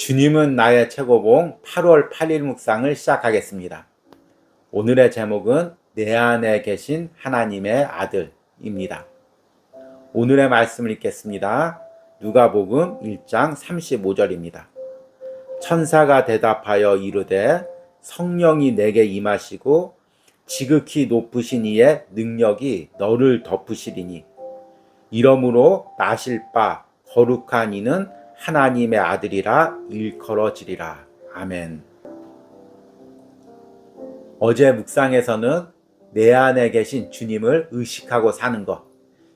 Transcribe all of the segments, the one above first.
주님은 나의 최고봉 8월 8일 묵상을 시작하겠습니다. 오늘의 제목은 내 안에 계신 하나님의 아들입니다. 오늘의 말씀을 읽겠습니다. 누가복음 1장 35절입니다. 천사가 대답하여 이르되 성령이 내게 임하시고 지극히 높으신 이의 능력이 너를 덮으시리니 이러므로 나실 바 거룩한 이는 하나님의 아들이라 일컬어지리라. 아멘. 어제 묵상에서는 내 안에 계신 주님을 의식하고 사는 것,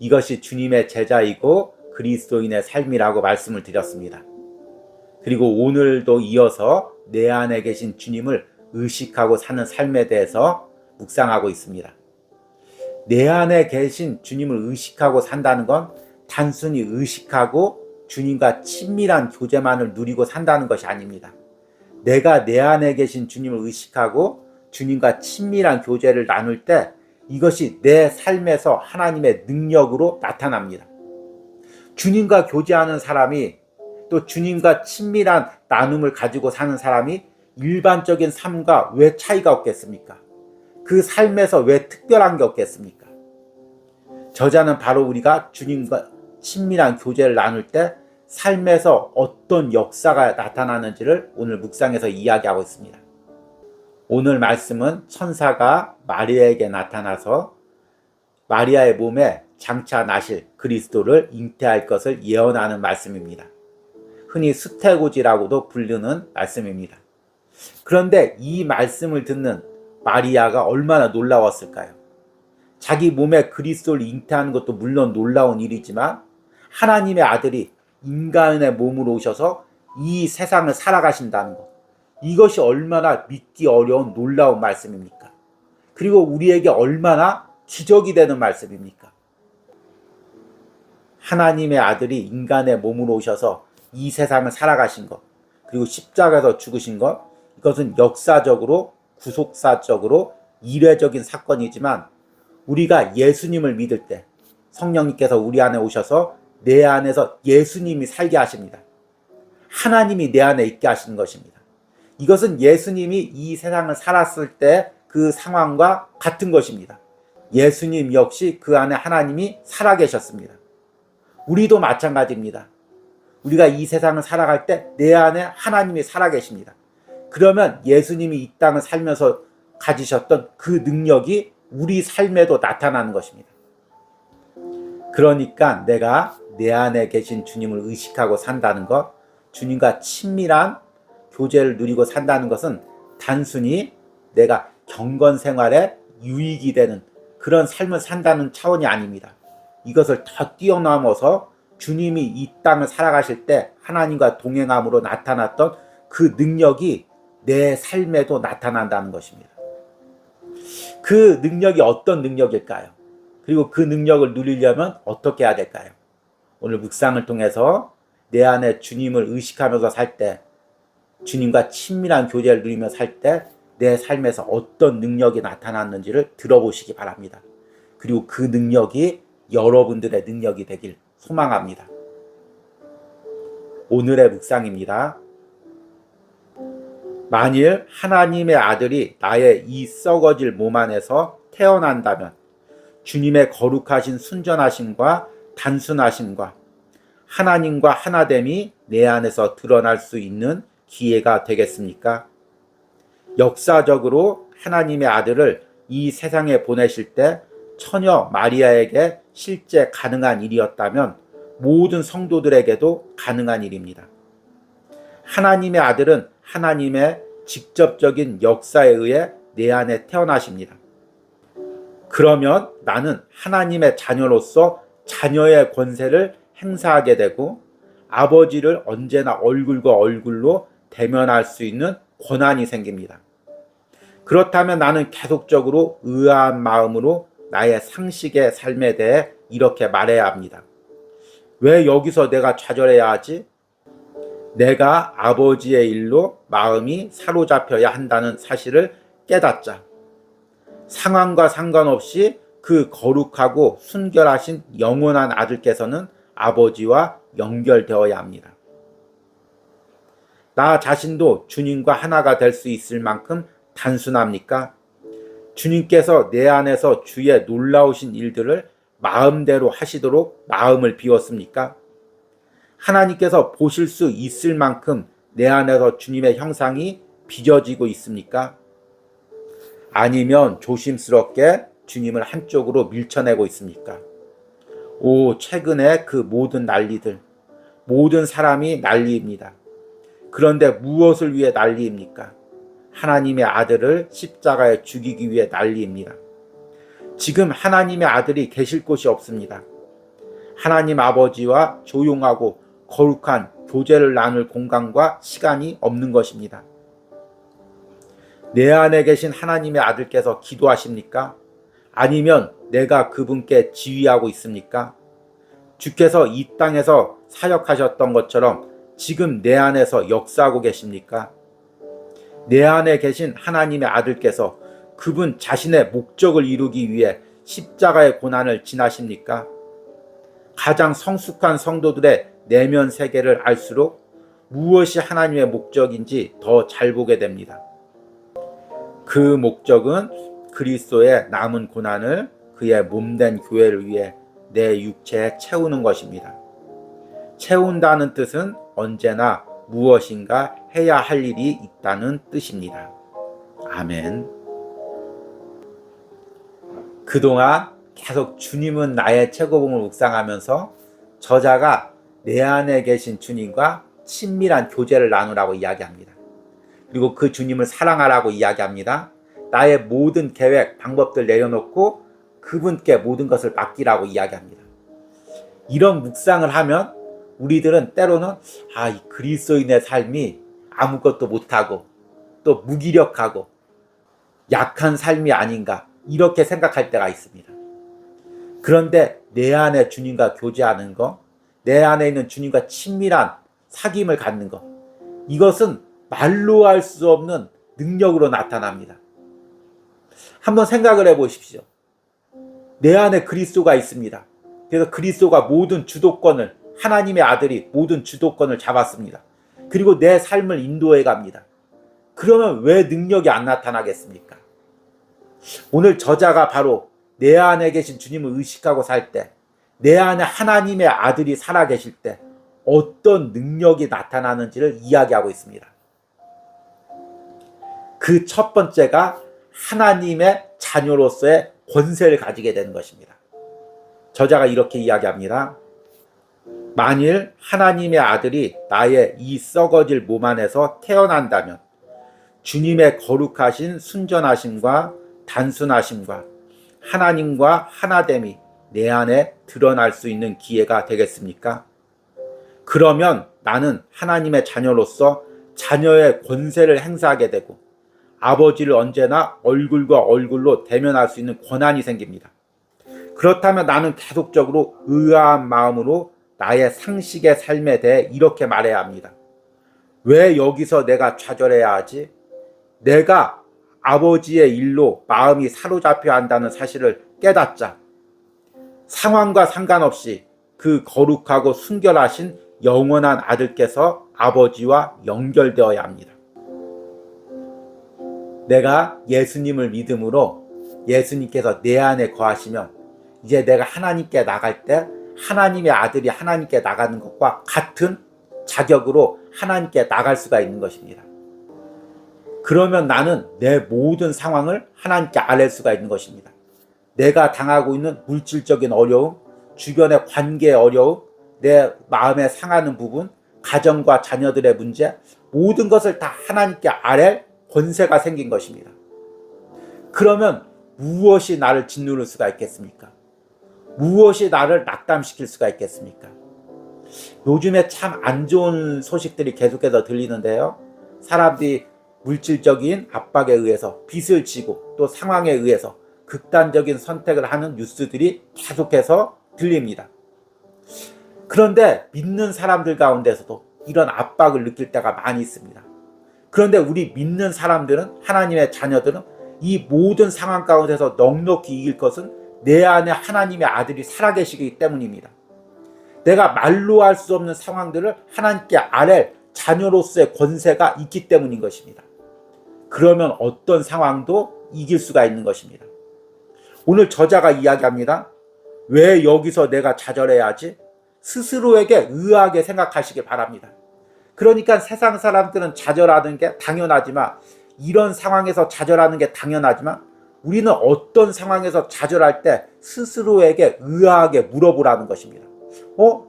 이것이 주님의 제자이고 그리스도인의 삶이라고 말씀을 드렸습니다. 그리고 오늘도 이어서 내 안에 계신 주님을 의식하고 사는 삶에 대해서 묵상하고 있습니다. 내 안에 계신 주님을 의식하고 산다는 건 단순히 의식하고 주님과 친밀한 교제만을 누리고 산다는 것이 아닙니다. 내가 내 안에 계신 주님을 의식하고 주님과 친밀한 교제를 나눌 때 이것이 내 삶에서 하나님의 능력으로 나타납니다. 주님과 교제하는 사람이 또 주님과 친밀한 나눔을 가지고 사는 사람이 일반적인 삶과 왜 차이가 없겠습니까? 그 삶에서 왜 특별한 게 없겠습니까? 저자는 바로 우리가 주님과 친밀한 교제를 나눌 때 삶에서 어떤 역사가 나타나는지를 오늘 묵상에서 이야기하고 있습니다. 오늘 말씀은 천사가 마리아에게 나타나서 마리아의 몸에 장차 나실 그리스도를 잉태할 것을 예언하는 말씀입니다. 흔히 수태고지라고도 부르는 말씀입니다. 그런데 이 말씀을 듣는 마리아가 얼마나 놀라웠을까요? 자기 몸에 그리스도를 잉태하는 것도 물론 놀라운 일이지만 하나님의 아들이 인간의 몸으로 오셔서 이 세상을 살아가신다는 것, 이것이 얼마나 믿기 어려운 놀라운 말씀입니까? 그리고 우리에게 얼마나 기적이 되는 말씀입니까? 하나님의 아들이 인간의 몸으로 오셔서 이 세상을 살아가신 것, 그리고 십자가에서 죽으신 것, 이것은 역사적으로 구속사적으로 이례적인 사건이지만 우리가 예수님을 믿을 때 성령님께서 우리 안에 오셔서 내 안에서 예수님이 살게 하십니다. 하나님이 내 안에 있게 하시는 것입니다. 이것은 예수님이 이 세상을 살았을 때 그 상황과 같은 것입니다. 예수님 역시 그 안에 하나님이 살아계셨습니다. 우리도 마찬가지입니다. 우리가 이 세상을 살아갈 때 내 안에 하나님이 살아계십니다. 그러면 예수님이 이 땅을 살면서 가지셨던 그 능력이 우리 삶에도 나타나는 것입니다. 그러니까 내가 내 안에 계신 주님을 의식하고 산다는 것, 주님과 친밀한 교제를 누리고 산다는 것은 단순히 내가 경건 생활에 유익이 되는 그런 삶을 산다는 차원이 아닙니다. 이것을 더 뛰어넘어서 주님이 이 땅을 살아가실 때 하나님과 동행함으로 나타났던 그 능력이 내 삶에도 나타난다는 것입니다. 그 능력이 어떤 능력일까요? 그리고 그 능력을 누리려면 어떻게 해야 될까요? 오늘 묵상을 통해서 내 안에 주님을 의식하면서 살 때, 주님과 친밀한 교제를 누리며 살 때 내 삶에서 어떤 능력이 나타났는지를 들어보시기 바랍니다. 그리고 그 능력이 여러분들의 능력이 되길 소망합니다. 오늘의 묵상입니다. 만일 하나님의 아들이 나의 이 썩어질 몸 안에서 태어난다면 주님의 거룩하신 순전하심과 단순하심과 하나님과 하나됨이 내 안에서 드러날 수 있는 기회가 되겠습니까? 역사적으로 하나님의 아들을 이 세상에 보내실 때 처녀 마리아에게 실제 가능한 일이었다면 모든 성도들에게도 가능한 일입니다. 하나님의 아들은 하나님의 직접적인 역사에 의해 내 안에 태어나십니다. 그러면 나는 하나님의 자녀로서 자녀의 권세를 행사하게 되고 아버지를 언제나 얼굴과 얼굴로 대면할 수 있는 권한이 생깁니다. 그렇다면 나는 계속적으로 의아한 마음으로 나의 상식의 삶에 대해 이렇게 말해야 합니다. 왜 여기서 내가 좌절해야 하지? 내가 아버지의 일로 마음이 사로잡혀야 한다는 사실을 깨닫자. 상황과 상관없이 그 거룩하고 순결하신 영원한 아들께서는 아버지와 연결되어야 합니다. 나 자신도 주님과 하나가 될 수 있을 만큼 단순합니까? 주님께서 내 안에서 주의 놀라우신 일들을 마음대로 하시도록 마음을 비웠습니까? 하나님께서 보실 수 있을 만큼 내 안에서 주님의 형상이 빚어지고 있습니까? 아니면 조심스럽게 주님을 한쪽으로 밀쳐내고 있습니까? 최근에 그 모든 난리들, 모든 사람이 난리입니다. 그런데 무엇을 위해 난리입니까? 하나님의 아들을 십자가에 죽이기 위해 난리입니다. 지금 하나님의 아들이 계실 곳이 없습니다. 하나님 아버지와 조용하고 거룩한 교제를 나눌 공간과 시간이 없는 것입니다. 내 안에 계신 하나님의 아들께서 기도하십니까? 아니면 내가 그분께 지휘하고 있습니까? 주께서 이 땅에서 사역하셨던 것처럼 지금 내 안에서 역사하고 계십니까? 내 안에 계신 하나님의 아들께서 그분 자신의 목적을 이루기 위해 십자가의 고난을 지나십니까? 가장 성숙한 성도들의 내면 세계를 알수록 무엇이 하나님의 목적인지 더 잘 보게 됩니다. 그 목적은 그리스도의 남은 고난을 그의 몸된 교회를 위해 내 육체에 채우는 것입니다. 채운다는 뜻은 언제나 무엇인가 해야 할 일이 있다는 뜻입니다. 아멘. 그동안 계속 주님은 나의 최고봉을 묵상하면서 저자가 내 안에 계신 주님과 친밀한 교제를 나누라고 이야기합니다. 그리고 그 주님을 사랑하라고 이야기합니다. 나의 모든 계획, 방법들 내려놓고 그분께 모든 것을 맡기라고 이야기합니다. 이런 묵상을 하면 우리들은 때로는 이 그리스도인의 삶이 아무것도 못하고 또 무기력하고 약한 삶이 아닌가 이렇게 생각할 때가 있습니다. 그런데 내 안에 주님과 교제하는 것, 내 안에 있는 주님과 친밀한 사귐을 갖는 것, 이것은 말로 할 수 없는 능력으로 나타납니다. 한번 생각을 해보십시오. 내 안에 그리스도가 있습니다. 그래서 그리스도가 모든 주도권을, 하나님의 아들이 모든 주도권을 잡았습니다. 그리고 내 삶을 인도해 갑니다. 그러면 왜 능력이 안 나타나겠습니까? 오늘 저자가 바로 내 안에 계신 주님을 의식하고 살 때, 내 안에 하나님의 아들이 살아계실 때 어떤 능력이 나타나는지를 이야기하고 있습니다. 그 첫 번째가 하나님의 자녀로서의 권세를 가지게 되는 것입니다. 저자가 이렇게 이야기합니다. 만일 하나님의 아들이 나의 이 썩어질 몸 안에서 태어난다면 주님의 거룩하신 순전하심과 단순하심과 하나님과 하나됨이 내 안에 드러날 수 있는 기회가 되겠습니까? 그러면 나는 하나님의 자녀로서 자녀의 권세를 행사하게 되고 아버지를 언제나 얼굴과 얼굴로 대면할 수 있는 권한이 생깁니다. 그렇다면 나는 계속적으로 의아한 마음으로 나의 상식의 삶에 대해 이렇게 말해야 합니다. 왜 여기서 내가 좌절해야 하지? 내가 아버지의 일로 마음이 사로잡혀야 한다는 사실을 깨닫자. 상황과 상관없이 그 거룩하고 순결하신 영원한 아들께서 아버지와 연결되어야 합니다. 내가 예수님을 믿음으로 예수님께서 내 안에 거하시면 이제 내가 하나님께 나갈 때 하나님의 아들이 하나님께 나가는 것과 같은 자격으로 하나님께 나갈 수가 있는 것입니다. 그러면 나는 내 모든 상황을 하나님께 아뢰 수가 있는 것입니다. 내가 당하고 있는 물질적인 어려움, 주변의 관계의 어려움, 내 마음에 상하는 부분, 가정과 자녀들의 문제, 모든 것을 다 하나님께 아뢰 권세가 생긴 것입니다. 그러면 무엇이 나를 짓누를 수가 있겠습니까? 무엇이 나를 낙담시킬 수가 있겠습니까? 요즘에 참 안 좋은 소식들이 계속해서 들리는데요. 사람들이 물질적인 압박에 의해서 빚을 지고 또 상황에 의해서 극단적인 선택을 하는 뉴스들이 계속해서 들립니다. 그런데 믿는 사람들 가운데서도 이런 압박을 느낄 때가 많이 있습니다. 그런데 우리 믿는 사람들은, 하나님의 자녀들은 이 모든 상황 가운데서 넉넉히 이길 것은 내 안에 하나님의 아들이 살아계시기 때문입니다. 내가 말로 할 수 없는 상황들을 하나님께 아뢰 자녀로서의 권세가 있기 때문인 것입니다. 그러면 어떤 상황도 이길 수가 있는 것입니다. 오늘 저자가 이야기합니다. 왜 여기서 내가 좌절해야지? 스스로에게 의아하게 생각하시길 바랍니다. 그러니까 세상 사람들은 좌절하는 게 당연하지만, 이런 상황에서 좌절하는 게 당연하지만, 우리는 어떤 상황에서 좌절할 때 스스로에게 의아하게 물어보라는 것입니다.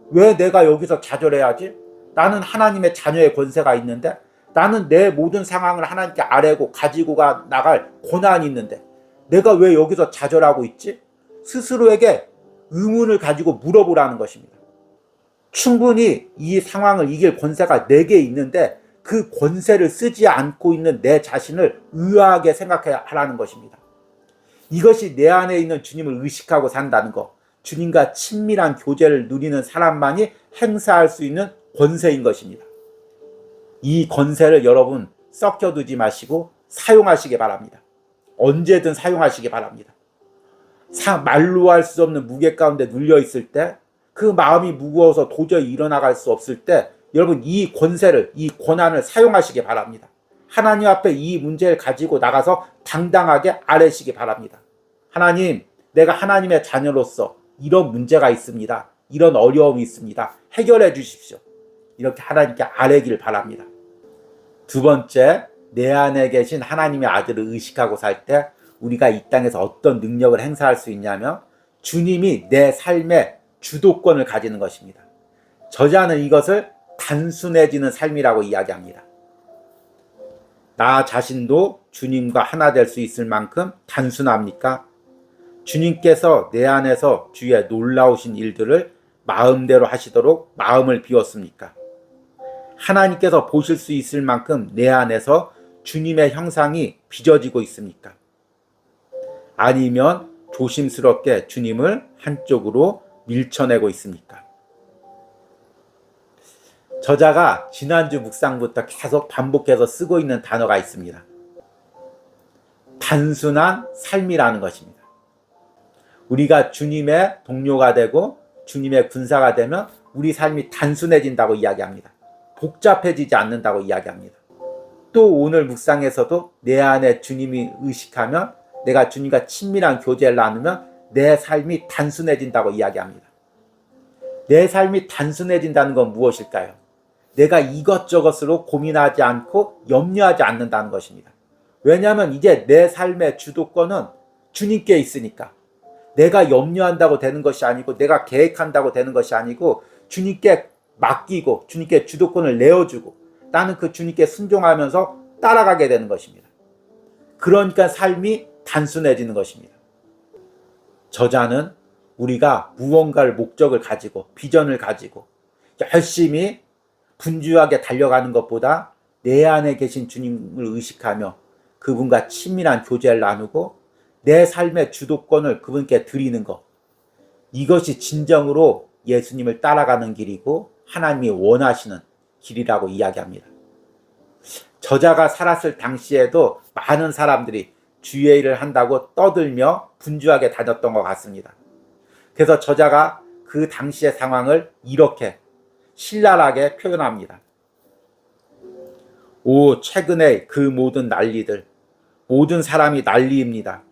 왜 내가 여기서 좌절해야지? 나는 하나님의 자녀의 권세가 있는데, 나는 내 모든 상황을 하나님께 아뢰고 가지고 나갈 고난이 있는데 내가 왜 여기서 좌절하고 있지? 스스로에게 의문을 가지고 물어보라는 것입니다. 충분히 이 상황을 이길 권세가 내게 있는데 그 권세를 쓰지 않고 있는 내 자신을 의아하게 생각해야 하라는 것입니다. 이것이 내 안에 있는 주님을 의식하고 산다는 것, 주님과 친밀한 교제를 누리는 사람만이 행사할 수 있는 권세인 것입니다. 이 권세를 여러분 썩혀두지 마시고 사용하시기 바랍니다. 언제든 사용하시기 바랍니다. 말로 할 수 없는 무게 가운데 눌려있을 때, 그 마음이 무거워서 도저히 일어나갈 수 없을 때 여러분 이 권세를, 이 권한을 사용하시기 바랍니다. 하나님 앞에 이 문제를 가지고 나가서 당당하게 아뢰시기 바랍니다. 하나님, 내가 하나님의 자녀로서 이런 문제가 있습니다. 이런 어려움이 있습니다. 해결해 주십시오. 이렇게 하나님께 아뢰길 바랍니다. 두 번째, 내 안에 계신 하나님의 아들을 의식하고 살 때 우리가 이 땅에서 어떤 능력을 행사할 수 있냐면 주님이 내 삶의 주도권을 가지는 것입니다. 저자는 이것을 단순해지는 삶이라고 이야기합니다. 나 자신도 주님과 하나 될 수 있을 만큼 단순합니까? 주님께서 내 안에서 주의 놀라우신 일들을 마음대로 하시도록 마음을 비웠습니까? 하나님께서 보실 수 있을 만큼 내 안에서 주님의 형상이 빚어지고 있습니까? 아니면 조심스럽게 주님을 한쪽으로 밀쳐내고 있습니까? 저자가 지난주 묵상부터 계속 반복해서 쓰고 있는 단어가 있습니다. 단순한 삶이라는 것입니다. 우리가 주님의 동료가 되고 주님의 군사가 되면 우리 삶이 단순해진다고 이야기합니다. 복잡해지지 않는다고 이야기합니다. 또 오늘 묵상에서도 내 안에 주님이 의식하면, 내가 주님과 친밀한 교제를 나누면 내 삶이 단순해진다고 이야기합니다. 내 삶이 단순해진다는 건 무엇일까요? 내가 이것저것으로 고민하지 않고 염려하지 않는다는 것입니다. 왜냐하면 이제 내 삶의 주도권은 주님께 있으니까. 내가 염려한다고 되는 것이 아니고, 내가 계획한다고 되는 것이 아니고, 주님께 맡기고 주님께 주도권을 내어주고 나는 그 주님께 순종하면서 따라가게 되는 것입니다. 그러니까 삶이 단순해지는 것입니다. 저자는 우리가 무언가를 목적을 가지고 비전을 가지고 열심히 분주하게 달려가는 것보다 내 안에 계신 주님을 의식하며 그분과 친밀한 교제를 나누고 내 삶의 주도권을 그분께 드리는 것, 이것이 진정으로 예수님을 따라가는 길이고 하나님이 원하시는 길이라고 이야기합니다. 저자가 살았을 당시에도 많은 사람들이 주의 일을 한다고 떠들며 분주하게 다녔던 것 같습니다. 그래서 저자가 그 당시의 상황을 이렇게 신랄하게 표현합니다. 오, 최근에 그 모든 난리들, 모든 사람이 난리입니다.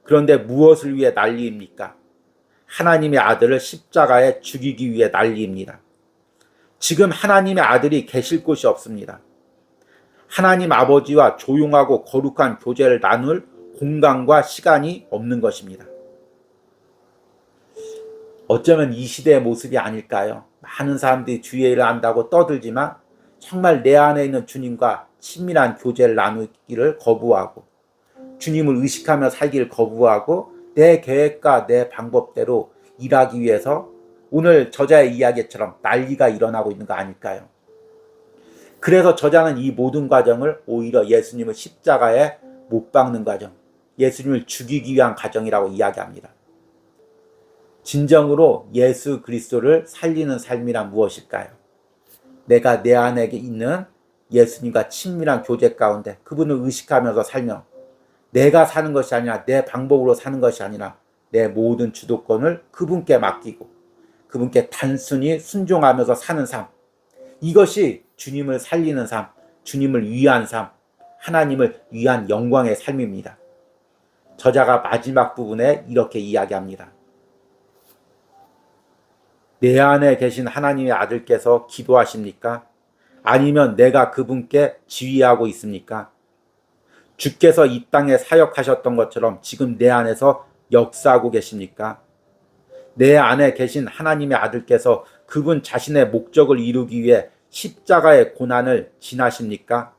그런데 무엇을 위해 난리입니까? 하나님의 아들을 십자가에 죽이기 위해 난리입니다. 지금 하나님의 아들이 계실 곳이 없습니다. 하나님 아버지와 조용하고 거룩한 교제를 나눌 공간과 시간이 없는 것입니다. 어쩌면 이 시대의 모습이 아닐까요? 많은 사람들이 주의 일을 한다고 떠들지만 정말 내 안에 있는 주님과 친밀한 교제를 나누기를 거부하고 주님을 의식하며 살기를 거부하고 내 계획과 내 방법대로 일하기 위해서 오늘 저자의 이야기처럼 난리가 일어나고 있는 거 아닐까요? 그래서 저자는 이 모든 과정을 오히려 예수님을 십자가에 못 박는 과정, 예수님을 죽이기 위한 과정이라고 이야기합니다. 진정으로 예수 그리스도를 살리는 삶이란 무엇일까요? 내가 내 안에 있는 예수님과 친밀한 교제 가운데 그분을 의식하면서 살며 내가 사는 것이 아니라 내 방법으로 사는 것이 아니라 내 모든 주도권을 그분께 맡기고 그분께 단순히 순종하면서 사는 삶, 이것이 주님을 살리는 삶, 주님을 위한 삶, 하나님을 위한 영광의 삶입니다. 저자가 마지막 부분에 이렇게 이야기합니다. 내 안에 계신 하나님의 아들께서 기도하십니까? 아니면 내가 그분께 지휘하고 있습니까? 주께서 이 땅에 사역하셨던 것처럼 지금 내 안에서 역사하고 계십니까? 내 안에 계신 하나님의 아들께서 그분 자신의 목적을 이루기 위해 십자가의 고난을 지나십니까?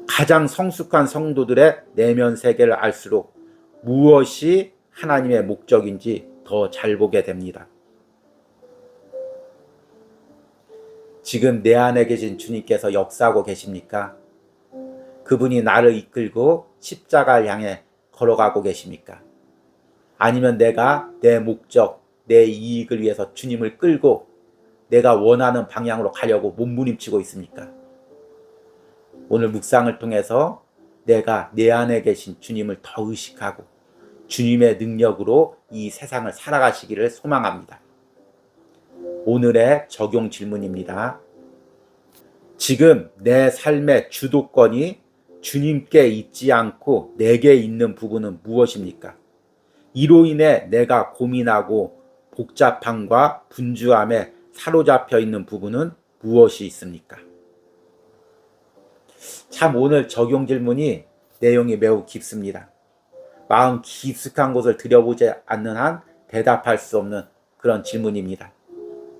가장 성숙한 성도들의 내면 세계를 알수록 무엇이 하나님의 목적인지 더 잘 보게 됩니다. 지금 내 안에 계신 주님께서 역사하고 계십니까? 그분이 나를 이끌고 십자가를 향해 걸어가고 계십니까? 아니면 내가 내 목적, 내 이익을 위해서 주님을 끌고 내가 원하는 방향으로 가려고 몸부림치고 있습니까? 오늘 묵상을 통해서 내가 내 안에 계신 주님을 더 의식하고 주님의 능력으로 이 세상을 살아가시기를 소망합니다. 오늘의 적용 질문입니다. 지금 내 삶의 주도권이 주님께 있지 않고 내게 있는 부분은 무엇입니까? 이로 인해 내가 고민하고 복잡함과 분주함에 사로잡혀 있는 부분은 무엇이 있습니까? 참 오늘 적용 질문이 내용이 매우 깊습니다. 마음 깊숙한 곳을 들여보지 않는 한 대답할 수 없는 그런 질문입니다.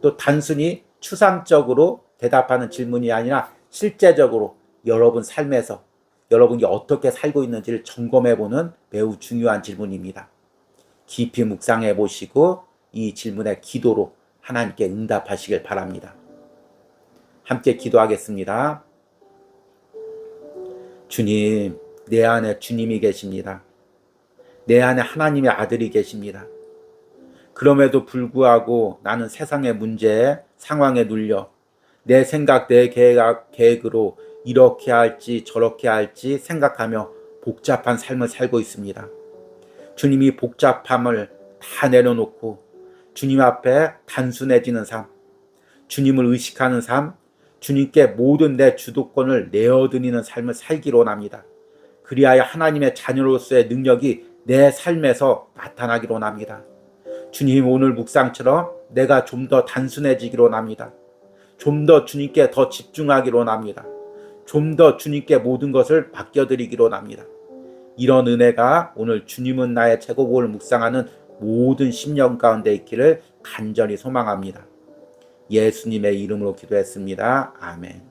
또 단순히 추상적으로 대답하는 질문이 아니라 실제적으로 여러분 삶에서 여러분이 어떻게 살고 있는지를 점검해보는 매우 중요한 질문입니다. 깊이 묵상해 보시고 이 질문의 기도로 하나님께 응답하시길 바랍니다. 함께 기도하겠습니다. 주님, 내 안에 주님이 계십니다. 내 안에 하나님의 아들이 계십니다. 그럼에도 불구하고 나는 세상의 문제에 상황에 눌려 내 생각, 내 계획으로 이렇게 할지 저렇게 할지 생각하며 복잡한 삶을 살고 있습니다. 주님이 복잡함을 다 내려놓고 주님 앞에 단순해지는 삶, 주님을 의식하는 삶, 주님께 모든 내 주도권을 내어드리는 삶을 살기로 원합니다. 그리하여 하나님의 자녀로서의 능력이 내 삶에서 나타나기로 원합니다. 주님, 오늘 묵상처럼 내가 좀 더 단순해지기로 원합니다. 좀 더 주님께 더 집중하기로 원합니다. 좀 더 주님께 모든 것을 맡겨드리기로 원합니다. 이런 은혜가 오늘 주님은 나의 최고복을 묵상하는 모든 심령 가운데 있기를 간절히 소망합니다. 예수님의 이름으로 기도했습니다. 아멘.